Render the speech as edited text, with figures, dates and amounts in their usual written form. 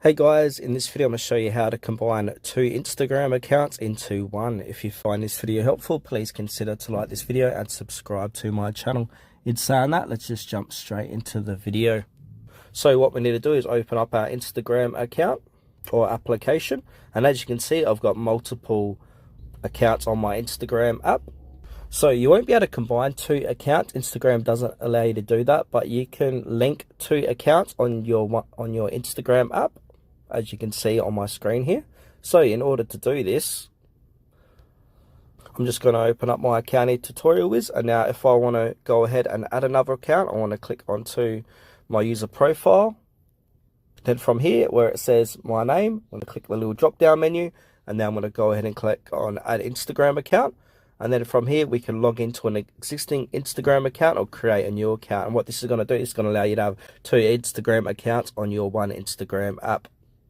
Hey guys, in this video I'm going to show you how to combine two Instagram accounts into one. If you find this video helpful, please consider to like this video and subscribe to my channel. In saying that, let's just jump straight into the video. So what we need to do is open up our Instagram account or application, and as you can see I've got multiple accounts on my Instagram app. So you won't be able to combine two accounts. Instagram doesn't allow you to do that, but you can link two accounts on your Instagram app, as you can see on my screen here. So in order to do this, I'm just going to open up my account in Tutorial Wiz, and now if I want to go ahead and add another account, I want to click onto my user profile. Then from here where it says my name, I'm going to click the little drop down menu, and then I'm going to go ahead and click on add Instagram account. And then from here, we can log into an existing Instagram account or create a new account. And what this is going to do is going to allow you to have two Instagram accounts on your one Instagram app.